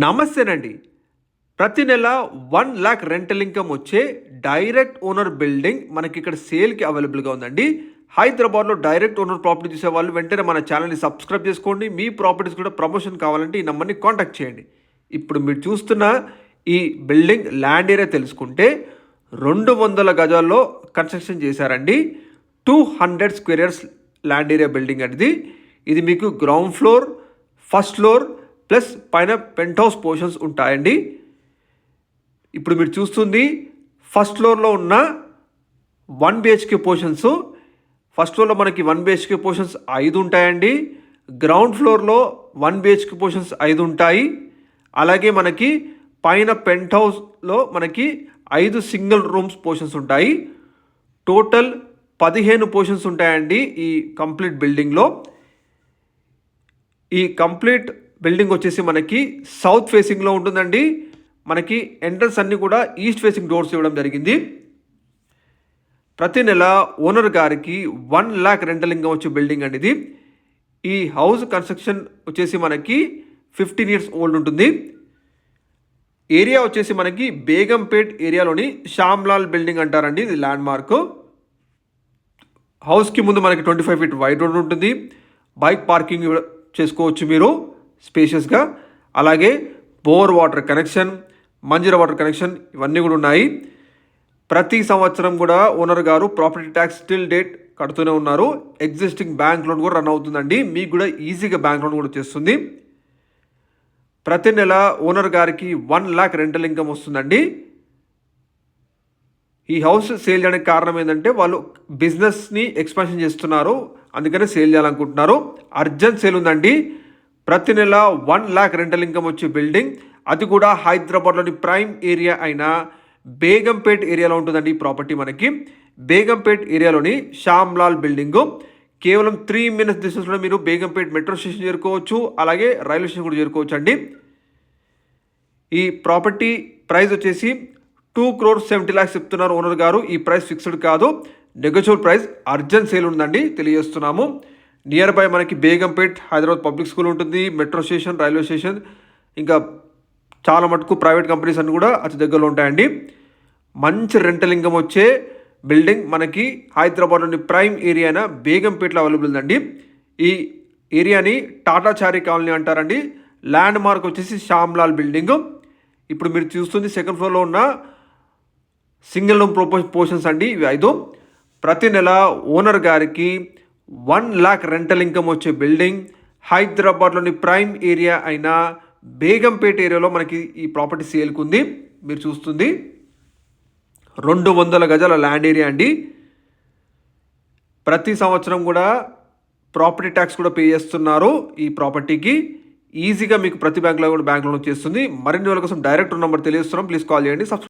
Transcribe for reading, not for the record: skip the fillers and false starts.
నమస్తేనండి. ప్రతి నెల 1,00,000 rental income వచ్చే డైరెక్ట్ ఓనర్ బిల్డింగ్ మనకిక్కడ సేల్‌కి అవైలబుల్‌గా ఉందండి. హైదరాబాద్‌లో డైరెక్ట్ ఓనర్ ప్రాపర్టీ చూసేవాళ్ళు వెంటనే మన ఛానెల్‌ని సబ్స్క్రైబ్ చేసుకోండి. మీ ప్రాపర్టీస్ కూడా ప్రమోషన్ కావాలంటే ఈ నంబర్‌ని కాంటాక్ట్ చేయండి. ఇప్పుడు మీరు చూస్తున్న ఈ బిల్డింగ్ ల్యాండ్ ఏరియా తెలుసుకుంటే 200 గజాల్లో కన్‌స్ట్రక్షన్ చేశారండి. 200 square yards land area building అండి ఇది. ఇది మీకు ground floor, first floor plus పైన పెంట్ హౌస్ పోర్షన్స్ ఉంటాయండి. ఇప్పుడు మీరు చూస్తుంది ఫస్ట్ ఫ్లోర్లో ఉన్న 1 బిహెచ్కే పోర్షన్స్. ఫస్ట్ ఫ్లోర్లో మనకి 1 బిహెచ్కే పోర్షన్స్ 5 ఉంటాయండి. గ్రౌండ్ ఫ్లోర్లో 1 బిహెచ్కే పోర్షన్స్ 5 ఉంటాయి. అలాగే మనకి పైన పెంట్ హౌస్లో మనకి 5 సింగిల్ రూమ్స్ పోర్షన్స్ ఉంటాయి. టోటల్ 15 పోర్షన్స్ ఉంటాయండి ఈ కంప్లీట్ బిల్డింగ్లో. ఈ కంప్లీట్ బిల్డింగ్ వచ్చేసి మనకి సౌత్ ఫేసింగ్లో ఉంటుందండి. మనకి ఎంట్రన్స్ అన్నీ కూడా ఈస్ట్ ఫేసింగ్ డోర్స్ ఇవ్వడం జరిగింది. ప్రతి నెల ఓనర్ గారికి 1,00,000 రెంటల్ ఇన్కమ్ వచ్చే బిల్డింగ్ అండి ఇది. ఈ హౌస్ కన్స్ట్రక్షన్ వచ్చేసి మనకి 15 ఇయర్స్ ఓల్డ్ ఉంటుంది. ఏరియా వచ్చేసి మనకి బేగంపేట్ ఏరియాలోని శ్యామ్లాల్ బిల్డింగ్ అంటారండి. ఇది ల్యాండ్ మార్క్. హౌస్కి ముందు మనకి 25 ఫీట్ వైడ్ రోడ్ ఉంటుంది. బైక్ పార్కింగ్ చేసుకోవచ్చు మీరు స్పేషియస్గా. అలాగే bore water connection, Manjira water connection ఇవన్నీ కూడా ఉన్నాయి. ప్రతి సంవత్సరం కూడా ఓనర్ గారు ప్రాపర్టీ ట్యాక్స్ టిల్ డేట్ కడుతూనే ఉన్నారు. ఎగ్జిస్టింగ్ బ్యాంక్ లోన్ కూడా రన్ అవుతుందండి. మీకు కూడా ఈజీగా బ్యాంక్ లోన్ కూడా వచ్చేస్తుంది. ప్రతి నెల ఓనర్ గారికి 1,00,000 రెంటల్ ఇన్కమ్ వస్తుందండి. ఈ హౌస్ సేల్ చేయడానికి కారణం ఏంటంటే వాళ్ళు బిజినెస్ని ఎక్స్పాన్షన్ చేస్తున్నారు, అందుకనే సేల్ చేయాలనుకుంటున్నారు. అర్జెంట్ సేల్ ఉందండి. ప్రతి నెల 1,00,000 రెంటల్ ఇన్కమ్ వచ్చే బిల్డింగ్, అది కూడా హైదరాబాద్లోని ప్రైమ్ ఏరియా అయిన బేగంపేట్ ఏరియాలో ఉంటుందండి ఈ ప్రాపర్టీ. మనకి బేగంపేట్ ఏరియాలోని శ్యామ్లాల్ బిల్డింగు. కేవలం 3 మినిట్స్ డిస్టెన్స్లో మీరు బేగంపేట్ మెట్రో స్టేషన్ చేరుకోవచ్చు, అలాగే రైల్వే స్టేషన్ కూడా చేరుకోవచ్చు అండి. ఈ ప్రాపర్టీ ప్రైస్ వచ్చేసి 2,70,00,000 చెప్తున్నారు ఓనర్ గారు. ఈ ప్రైస్ ఫిక్స్డ్ కాదు, నెగోషియబుల్ ప్రైస్. అర్జెంట్ సేల్ ఉందండి, తెలియజేస్తున్నాము. నియర్ బై మనకి బేగంపేట్ హైదరాబాద్ పబ్లిక్ స్కూల్ ఉంటుంది, మెట్రో స్టేషన్, రైల్వే స్టేషన్, ఇంకా చాలా మటుకు ప్రైవేట్ కంపెనీస్ అన్నీ కూడా అతి దగ్గరలో ఉంటాయండి. మంచి రెంటల్ ఇన్కమ్ వచ్చే బిల్డింగ్ మనకి హైదరాబాద్లోని ప్రైమ్ ఏరియా అయిన బేగంపేట్లో అవైలబుల్ ఉందండి. ఈ ఏరియాని టాటా చారీ కాలనీ అంటారండి. ల్యాండ్ మార్క్ వచ్చేసి శ్యామ్లాల్ బిల్డింగ్. ఇప్పుడు మీరు చూస్తుంది సెకండ్ ఫ్లోర్లో ఉన్న సింగిల్ రూమ్ పోర్షన్స్ అండి, ఇవి 5. ప్రతి నెల ఓనర్ గారికి 1,00,000 రెంటల్ ఇన్కమ్ వచ్చే బిల్డింగ్ హైదరాబాద్లోని ప్రైమ్ ఏరియా అయిన బేగంపేట్ ఏరియాలో మనకి ఈ ప్రాపర్టీ సేల్కి ఉంది. మీరు చూస్తుంది 200 గజాల ల్యాండ్ ఏరియా అండి. ప్రతి సంవత్సరం కూడా ప్రాపర్టీ ట్యాక్స్ కూడా పే చేస్తున్నారు ఈ ప్రాపర్టీకి. ఈజీగా మీకు ప్రతి బ్యాంక్ లోన్ వచ్చేస్తుంది. మరిన్ని వాళ్ళ కోసం డైరెక్ట్ నెంబర్ తెలియజేస్తున్నాం, ప్లీజ్ కాల్ చేయండి.